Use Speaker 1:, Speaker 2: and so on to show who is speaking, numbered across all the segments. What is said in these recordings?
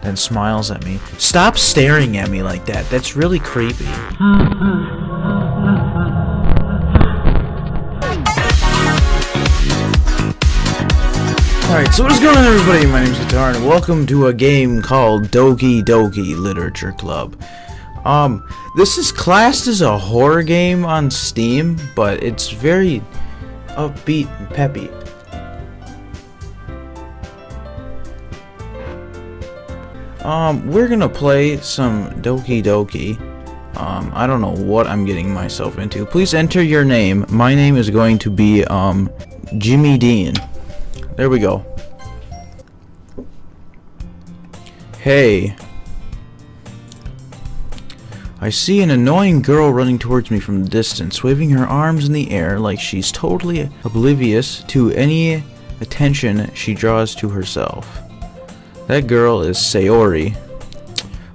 Speaker 1: and smiles at me. Stop staring at me like that. That's really creepy. Alright, so what is going on, everybody? My name is Guitar, and welcome to a game called Doki Doki Literature Club. This is classed as a horror game on Steam, but it's very upbeat and peppy. We're gonna play some Doki Doki. I don't know what I'm getting myself into. Please enter your name. My name is going to be, Jimmy Dean. There we go. Hey. I see an annoying girl running towards me from the distance, waving her arms in the air like she's totally oblivious to any attention she draws to herself. That girl is Sayori,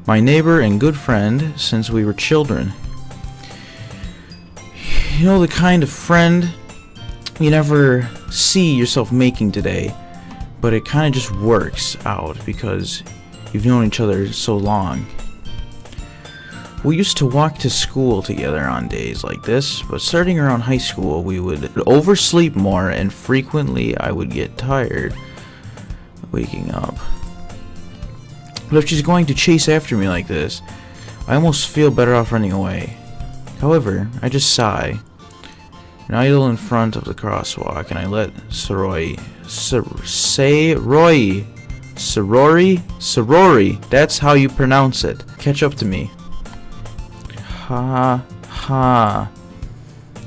Speaker 1: my neighbor and good friend since we were children. You know, the kind of friend you never see yourself making today, but it kind of just works out because you've known each other so long. We used to walk to school together on days like this, but starting around high school we would oversleep more, and frequently I would get tired waking up. But if she's going to chase after me like this, I almost feel better off running away. However, I just sigh and idle in front of the crosswalk, and I let Sorori, that's how you pronounce it, catch up to me. Ha ha.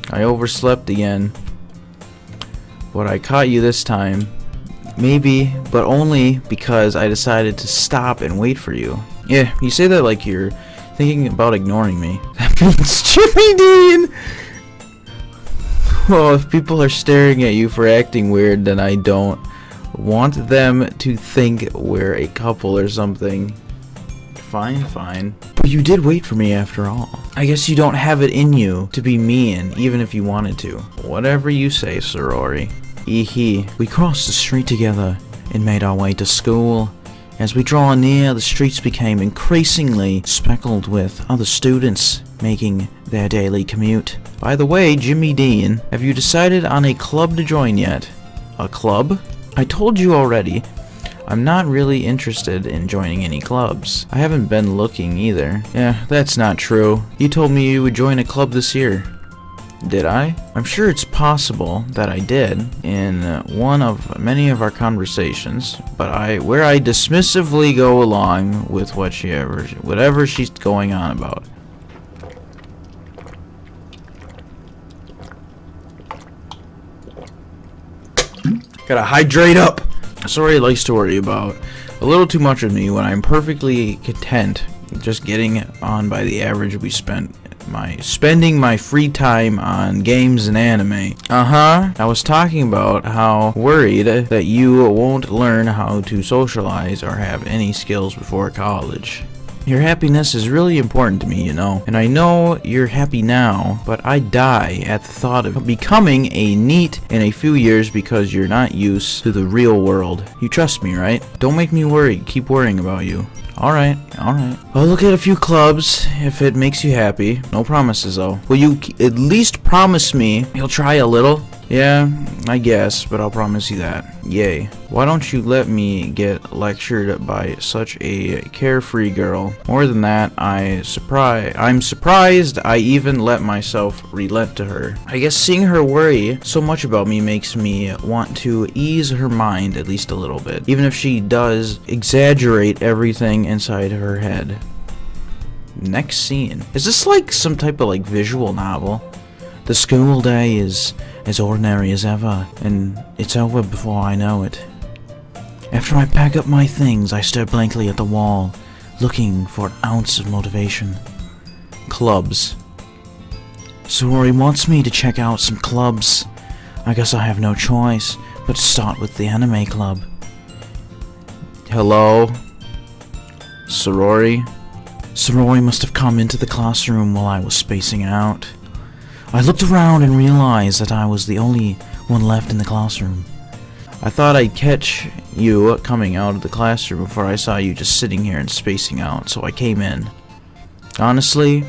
Speaker 1: I overslept again, but I caught you this time. Maybe, but only because I decided to stop and wait for you. Yeah, you say that like you're thinking about ignoring me. That means Jimmy Dean! Well, if people are staring at you for acting weird, then I don't want them to think we're a couple or something. Fine. But you did wait for me after all. I guess you don't have it in you to be mean, even if you wanted to. Whatever you say, Sorori. We crossed the street together and made our way to school. As we draw near, the streets became increasingly speckled with other students making their daily commute. By the way, Jimmy Dean, have you decided on a club to join yet? A club? I told you already. I'm not really interested in joining any clubs. I haven't been looking either. Yeah, that's not true. You told me you would join a club this year. Did I? I'm sure it's possible that I did in one of many of our conversations, but where I dismissively go along with whatever she's going on about. Gotta hydrate up. Sorry, likes to worry about a little too much of me when I'm perfectly content just getting on by the average we spending my free time on games and anime. I was talking about how worried that you won't learn how to socialize or have any skills before college. Your happiness is really important to me, you know. And I know you're happy now, but I die at the thought of becoming a NEET in a few years because you're not used to the real world. You trust me, right? Don't make me worry. Keep worrying about you. Alright. I'll look at a few clubs if it makes you happy. No promises, though. Will you at least promise me you'll try a little? Yeah, I guess, but I'll promise you that. Yay. Why don't you let me get lectured by such a carefree girl? More than that, I'm surprised I even let myself relent to her. I guess seeing her worry so much about me makes me want to ease her mind at least a little bit, even if she does exaggerate everything inside her head. Next scene. Is this like some type of visual novel? The school day is as ordinary as ever, and it's over before I know it. After I pack up my things, I stare blankly at the wall, looking for an ounce of motivation. Clubs. Sorori wants me to check out some clubs. I guess I have no choice but to start with the anime club. Hello? Sorori? Sorori must have come into the classroom while I was spacing out. I looked around and realized that I was the only one left in the classroom. I thought I'd catch you coming out of the classroom before I saw you just sitting here and spacing out, so I came in. Honestly,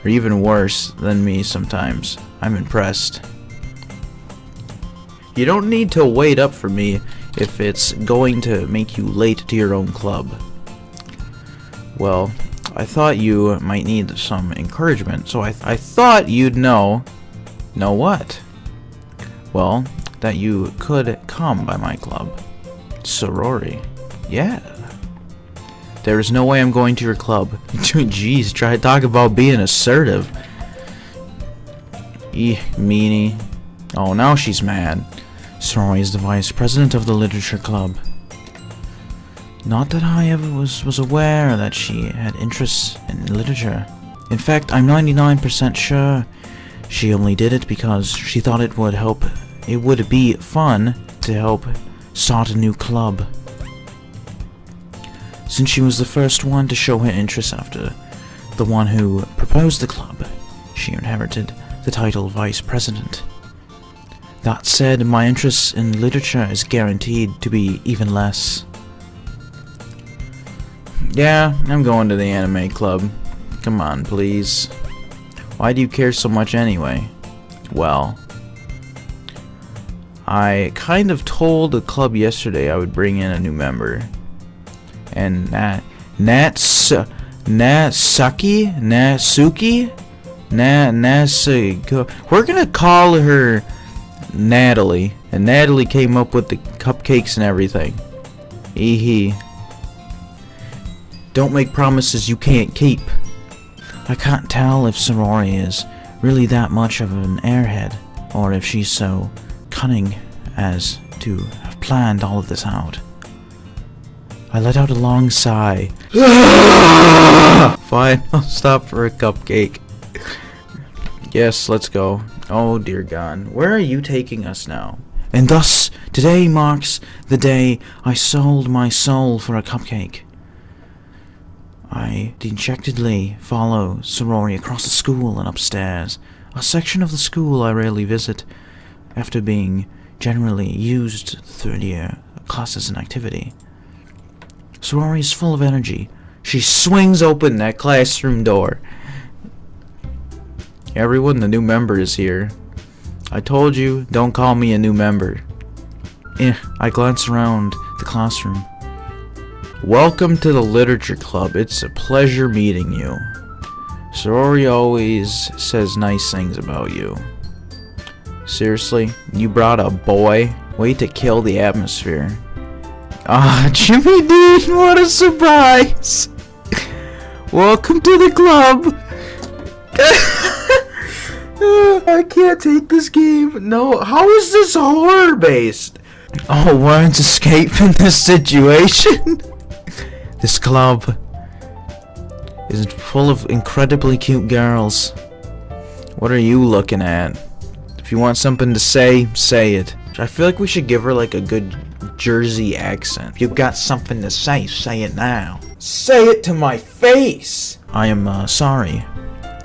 Speaker 1: you're even worse than me sometimes. I'm impressed. You don't need to wait up for me if it's going to make you late to your own club. Well, I thought you might need some encouragement, so I thought you'd know what? Well, that you could come by my club. Sorority. Yeah. There is no way I'm going to your club. Jeez, try to talk about being assertive. Meanie. Oh, now she's mad. Sorority is the vice president of the literature club. Not that I ever was aware that she had interests in literature. In fact, I'm 99% sure she only did it because she thought it would be fun to help start a new club. Since she was the first one to show her interest after the one who proposed the club, she inherited the title vice president. That said, my interest in literature is guaranteed to be even less. Yeah, I'm going to the anime club. Come on, please. Why do you care so much anyway? Well, I kind of told the club yesterday I would bring in a new member. And Natsuki? We're gonna call her Natalie. And Natalie came up with the cupcakes and everything. Don't make promises you can't keep. I can't tell if Sorority is really that much of an airhead, or if she's so cunning as to have planned all of this out. I let out a long sigh. Fine, I'll stop for a cupcake. Yes, let's go. Oh dear God, where are you taking us now? And thus, today marks the day I sold my soul for a cupcake. I dejectedly follow Sorority across the school and upstairs, a section of the school I rarely visit, after being generally used third year classes and activity. Sorority is full of energy. She swings open that classroom door. Everyone, the new member is here. I told you, don't call me a new member. I glance around the classroom. Welcome to the literature club. It's a pleasure meeting you. Sorority always says nice things about you. Seriously? You brought a boy? Way to kill the atmosphere. Ah, Jimmy Dean, what a surprise! Welcome to the club! I can't take this game. No, how is this horror based? Oh, words escape in this situation? This club is full of incredibly cute girls. What are you looking at? If you want something to say, say it. I feel like we should give her like a good Jersey accent. If you've got something to say, say it now. Say it to my face! I am, sorry.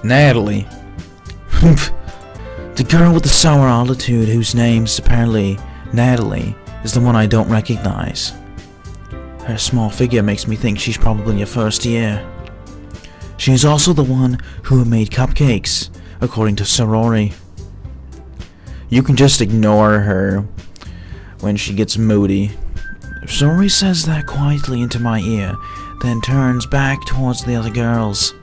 Speaker 1: Natalie. The girl with the sour attitude whose name's apparently Natalie is the one I don't recognize. Her small figure makes me think she's probably a first year. She is also the one who made cupcakes, according to Sorority. You can just ignore her when she gets moody. Sorority says that quietly into my ear, then turns back towards the other girls.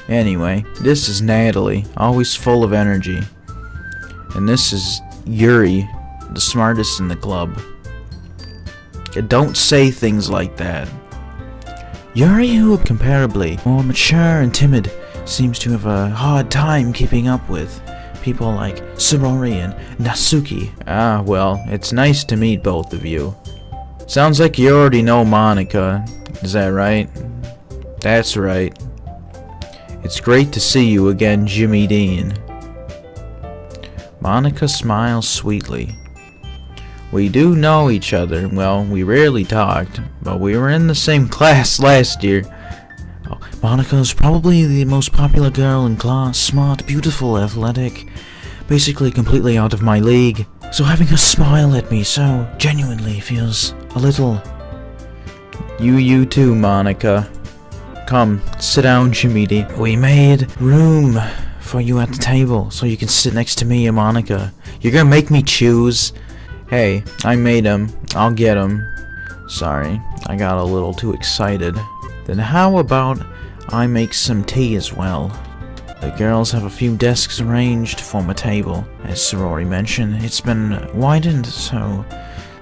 Speaker 1: Anyway, this is Natalie, always full of energy. And this is Yuri, the smartest in the club. Don't say things like that. Yuri, who comparably more mature and timid, seems to have a hard time keeping up with people like Sorority and Natsuki. Ah, well, it's nice to meet both of you. Sounds like you already know Monica. Is that right? That's right. It's great to see you again, Jimmy Dean. Monica smiles sweetly. We do know each other. Well, we rarely talked, but we were in the same class last year. Oh, Monica's probably the most popular girl in class. Smart, beautiful, athletic. Basically completely out of my league. So having her smile at me so genuinely feels a little. You too, Monica. Come, sit down, Jimmy. We made room for you at the table so you can sit next to me and Monica. You're gonna make me choose? Hey, I made him. I'll get him. Sorry, I got a little too excited. Then how about I make some tea as well? The girls have a few desks arranged to form a table. As Sorori mentioned, it's been widened, so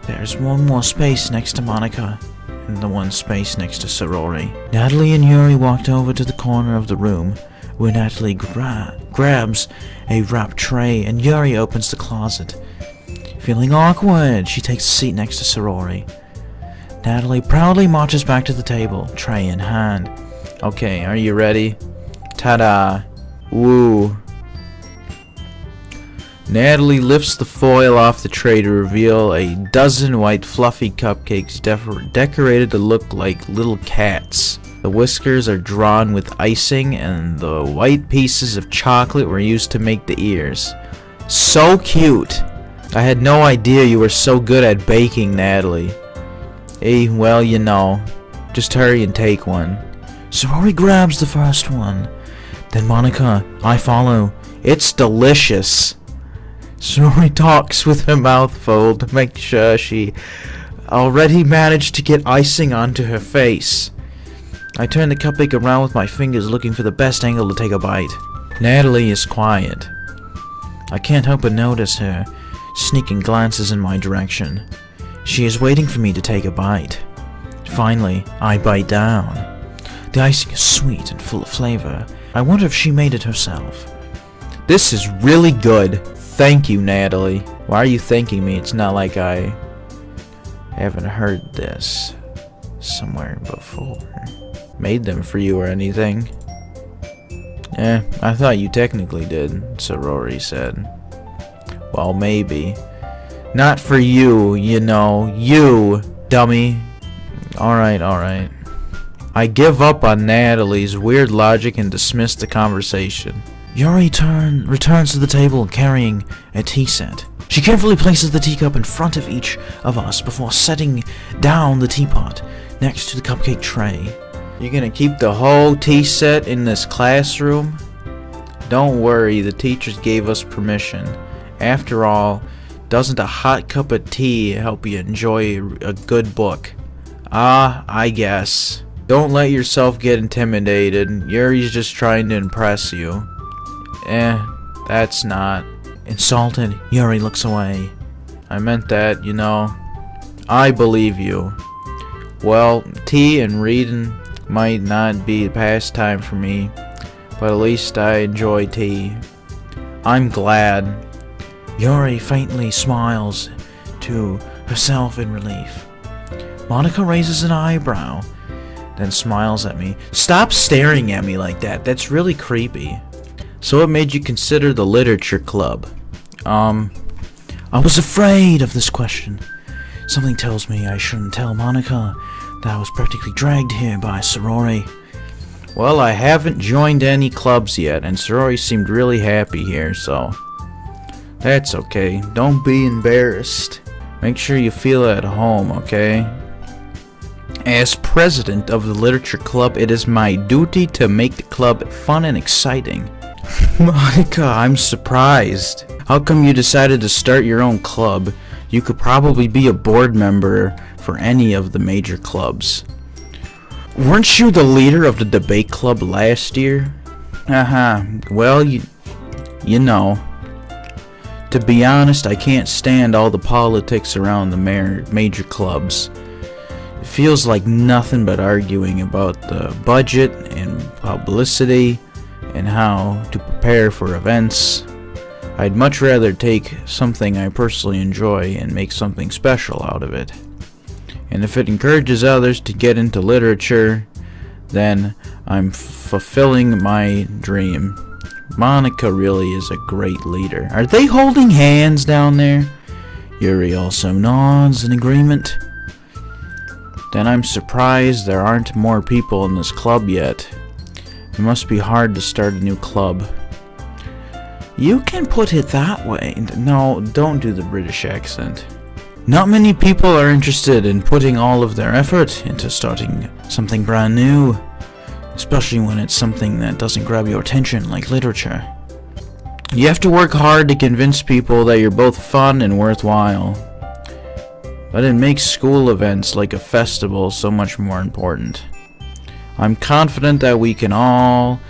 Speaker 1: there's one more space next to Monica and the one space next to Sorori. Natalie and Yuri walked over to the corner of the room, where Natalie grabs a wrapped tray and Yuri opens the closet. Feeling awkward, she takes a seat next to Sorori. Natalie proudly marches back to the table, tray in hand. Okay, are you ready? Ta-da! Woo! Natalie lifts the foil off the tray to reveal a dozen white fluffy cupcakes decorated to look like little cats. The whiskers are drawn with icing and the white pieces of chocolate were used to make the ears. So cute! I had no idea you were so good at baking, Natalie. Well, you know. Just hurry and take one. Sorori grabs the first one. Then Monica, I follow. It's delicious. Sorori talks with her mouth full to make sure she already managed to get icing onto her face. I turn the cupcake around with my fingers looking for the best angle to take a bite. Natalie is quiet. I can't help but notice her sneaking glances in my direction. She is waiting for me to take a bite. Finally, I bite down. The icing is sweet and full of flavor. I wonder if she made it herself. This is really good. Thank you, Natalie. Why are you thanking me? It's not like I haven't heard this somewhere before. Made them for you or anything. I thought you technically did, Sorori said. Well, maybe. Not for you, you know. You, dummy. Alright. I give up on Natalie's weird logic and dismiss the conversation. Yuri returns to the table carrying a tea set. She carefully places the teacup in front of each of us before setting down the teapot next to the cupcake tray. You're gonna keep the whole tea set in this classroom? Don't worry, the teachers gave us permission. After all, doesn't a hot cup of tea help you enjoy a good book? I guess. Don't let yourself get intimidated. Yuri's just trying to impress you. That's not. Insulted, Yuri looks away. I meant that, you know. I believe you. Well, tea and reading might not be a pastime for me, but at least I enjoy tea. I'm glad. Yuri faintly smiles to herself in relief. Monica raises an eyebrow, then smiles at me. Stop staring at me like that. That's really creepy. So what made you consider the literature club? I was afraid of this question. Something tells me I shouldn't tell Monica that I was practically dragged here by Sorori. Well, I haven't joined any clubs yet, and Sorori seemed really happy here, so that's okay. Don't be embarrassed. Make sure you feel at home, okay? As president of the literature club, it is my duty to make the club fun and exciting. Monica, I'm surprised. How come you decided to start your own club? You could probably be a board member for any of the major clubs. Weren't you the leader of the debate club last year? Well, you know. To be honest, I can't stand all the politics around the major clubs. It feels like nothing but arguing about the budget and publicity and how to prepare for events. I'd much rather take something I personally enjoy and make something special out of it. And if it encourages others to get into literature, then I'm fulfilling my dream. Monica really is a great leader. Are they holding hands down there? Yuri also nods in agreement. Then I'm surprised there aren't more people in this club yet. It must be hard to start a new club. You can put it that way. No, don't do the British accent. Not many people are interested in putting all of their effort into starting something brand new, especially when it's something that doesn't grab your attention like literature. You have to work hard to convince people that you're both fun and worthwhile, but it makes school events like a festival so much more important. I'm confident that we can all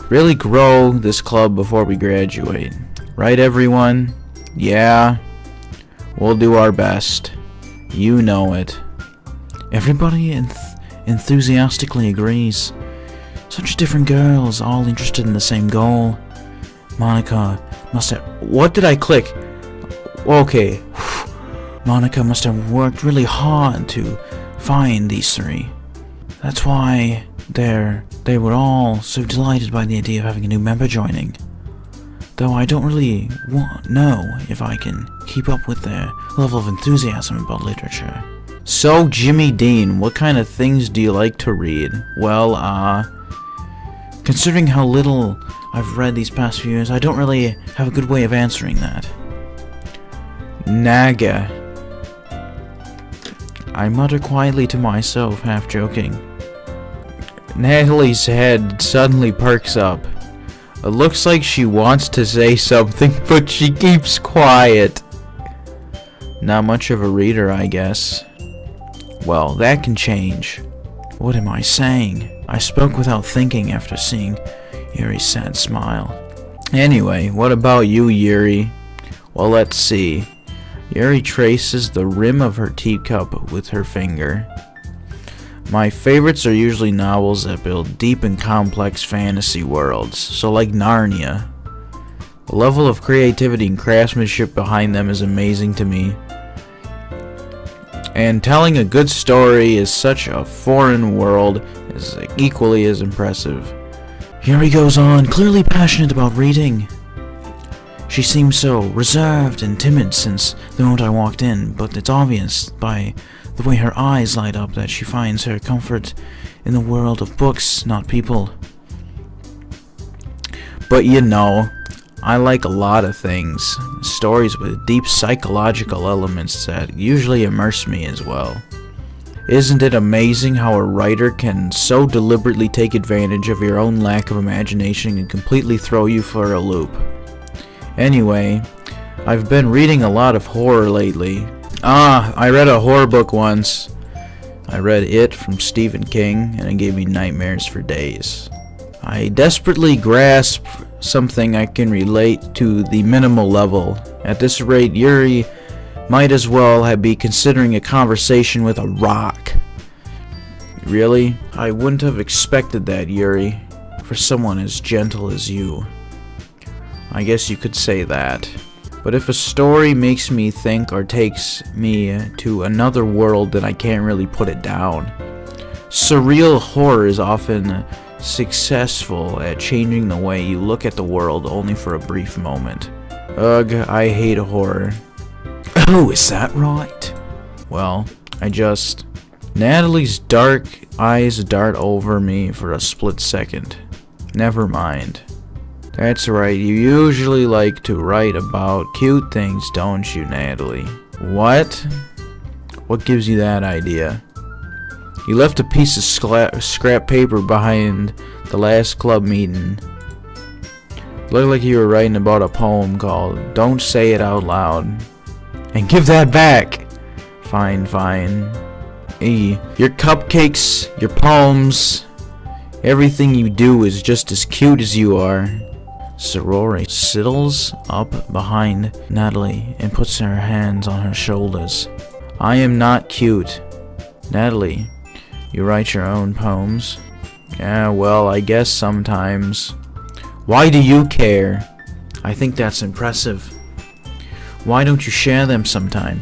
Speaker 1: really grow this club before we graduate. Right, everyone? Yeah. We'll do our best. You know it. Everybody enthusiastically agrees. Such different girls, all interested in the same goal. Monica must have... What did I click? Okay. Monica must have worked really hard to find these three. That's why they were all so delighted by the idea of having a new member joining. Though I don't really know if I can keep up with their level of enthusiasm about literature. So, Jimmy Dean, what kind of things do you like to read? Well, considering how little I've read these past few years, I don't really have a good way of answering that. Naga. I mutter quietly to myself, half joking. Natalie's head suddenly perks up. It looks like she wants to say something, but she keeps quiet. Not much of a reader, I guess. Well, that can change. What am I saying? I spoke without thinking after seeing Yuri's sad smile. Anyway, what about you, Yuri? Well, let's see. Yuri traces the rim of her teacup with her finger. My favorites are usually novels that build deep and complex fantasy worlds, so like Narnia. The level of creativity and craftsmanship behind them is amazing to me. And telling a good story is such a foreign world is equally as impressive. Yuri goes on, clearly passionate about reading. She seems so reserved and timid since the moment I walked in, but it's obvious by the way her eyes light up that she finds her comfort in the world of books, not people. But you know, I like a lot of things. Stories with deep psychological elements that usually immerse me as well. Isn't it amazing how a writer can so deliberately take advantage of your own lack of imagination and completely throw you for a loop? Anyway, I've been reading a lot of horror lately. I read a horror book once. I read It from Stephen King, and it gave me nightmares for days. I desperately grasp something I can relate to the minimal level. At this rate, Yuri might as well be considering a conversation with a rock. Really? I wouldn't have expected that, Yuri, for someone as gentle as you. I guess you could say that. But if a story makes me think or takes me to another world, then I can't really put it down. Surreal horror is often successful at changing the way you look at the world only for a brief moment. Ugh, I hate horror. Oh, is that right? Well, Natalie's dark eyes dart over me for a split second. Never mind. That's right, you usually like to write about cute things, don't you, Natalie? What? What gives you that idea? You left a piece of scrap paper behind the last club meeting. Looked like you were writing about a poem called Don't Say It Out Loud. And give that back! Fine. Your cupcakes, your poems, everything you do is just as cute as you are. Sorori sidles up behind Natalie and puts her hands on her shoulders. I am not cute. Natalie, you write your own poems? Yeah, well, I guess sometimes. Why do you care? I think that's impressive. Why don't you share them sometime?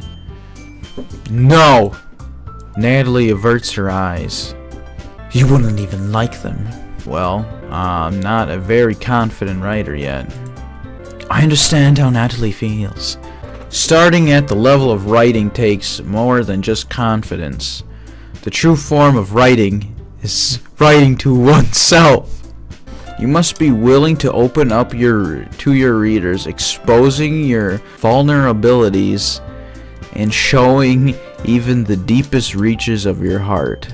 Speaker 1: No! Natalie averts her eyes. You wouldn't even like them. Well, I'm not a very confident writer yet. I understand how Natalie feels. Starting at the level of writing takes more than just confidence. The true form of writing is writing to oneself. You must be willing to open up to your readers, exposing your vulnerabilities and showing even the deepest reaches of your heart.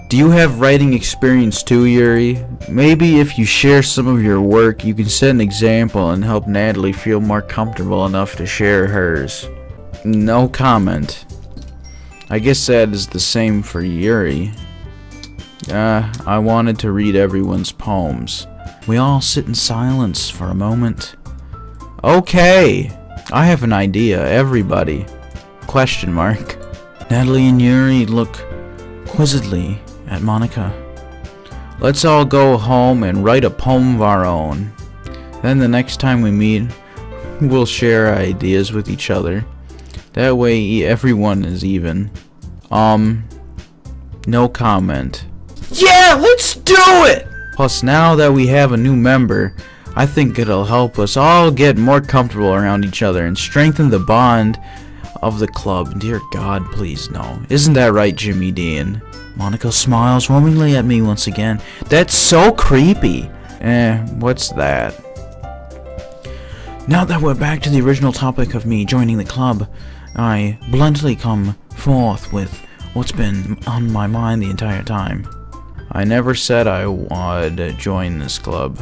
Speaker 1: Do you have writing experience too, Yuri? Maybe if you share some of your work, you can set an example and help Natalie feel more comfortable enough to share hers. No comment. I guess that is the same for Yuri. I wanted to read everyone's poems. We all sit in silence for a moment. Okay, I have an idea, everybody. Question mark. Natalie and Yuri look quizzically at Monica. Let's all go home and write a poem of our own. Then the next time we meet, we'll share ideas with each other. That way everyone is even. No comment. Yeah, let's do it! Plus, now that we have a new member, I think it'll help us all get more comfortable around each other and strengthen the bond of the club. Dear God, please no. Isn't that right, Jimmy Dean? Monica smiles warmingly at me once again. That's so creepy. What's that? Now that we're back to the original topic of me joining the club, I bluntly come forth with what's been on my mind the entire time. I never said I would join this club.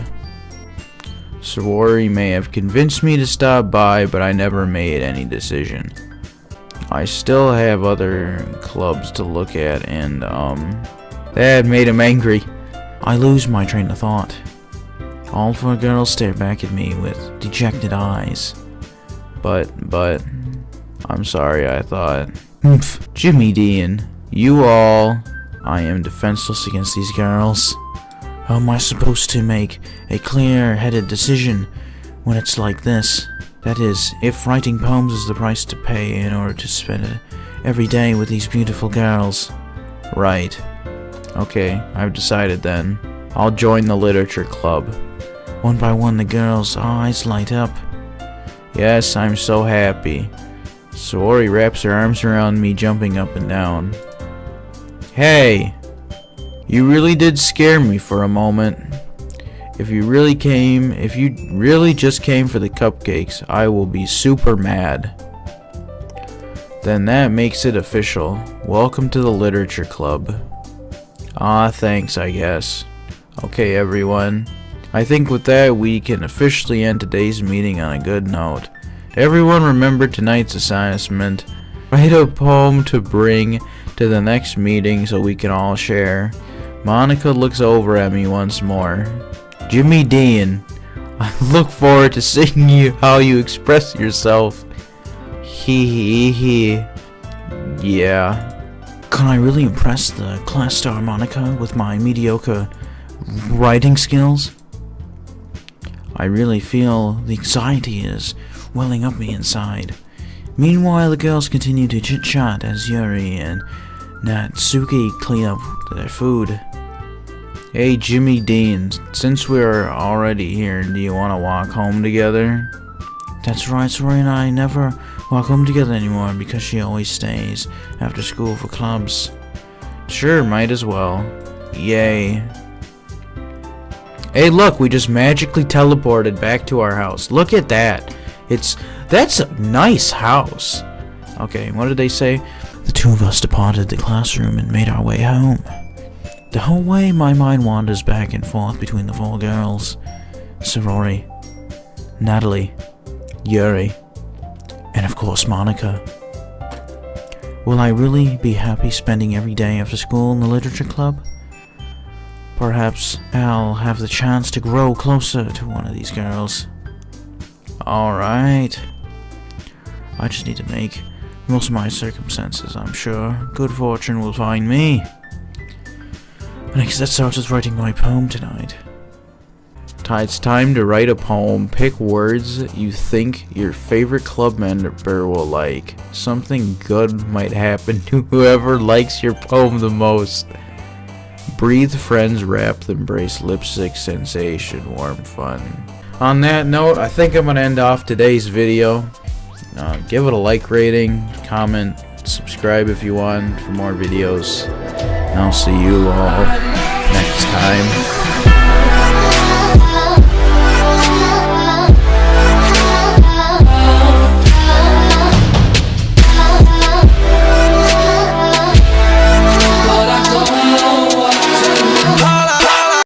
Speaker 1: Sorori may have convinced me to stop by, but I never made any decision. I still have other clubs to look at, and that made him angry. I lose my train of thought. All four girls stare back at me with dejected eyes. But, I'm sorry, I thought. Jimmy Dean, you all. I am defenseless against these girls. How am I supposed to make a clear-headed decision when it's like this? That is, if writing poems is the price to pay in order to spend it every day with these beautiful girls. Right. Okay, I've decided then. I'll join the literature club. One by one the girls' eyes light up. Yes, I'm so happy. Sorori wraps her arms around me, jumping up and down. Hey! You really did scare me for a moment. If you really just came for the cupcakes, I will be super mad. Then that makes it official. Welcome to the literature club. Thanks, I guess. Okay, everyone. I think with that, we can officially end today's meeting on a good note. Everyone remember tonight's assignment. Write a poem to bring to the next meeting so we can all share. Monica looks over at me once more. Jimmy Dean, I look forward to seeing you how you express yourself. He. Yeah. Can I really impress the class star Monica with my mediocre writing skills? I really feel the anxiety is welling up me inside. Meanwhile, the girls continue to chit-chat as Yuri and Natsuki clean up their food. Hey, Jimmy Dean, since we're already here, do you want to walk home together? That's right, Sorori and I never walk home together anymore because she always stays after school for clubs. Sure, might as well. Yay. Hey, look, we just magically teleported back to our house. Look at that. That's a nice house. Okay, what did they say? The two of us departed the classroom and made our way home. The whole way, my mind wanders back and forth between the four girls. Sorori, Natalie, Yuri, and of course Monica. Will I really be happy spending every day after school in the literature club? Perhaps I'll have the chance to grow closer to one of these girls. Alright. I just need to make most of my circumstances, I'm sure. Good fortune will find me. And I guess that starts with writing my poem tonight. It's time to write a poem. Pick words you think your favorite club member will like. Something good might happen to whoever likes your poem the most. Breathe, friends, wrapped, embrace, lipstick, sensation, warm fun. On that note, I think I'm going to end off today's video. Give it a like rating, comment, subscribe if you want for more videos. And I'll see you all next time.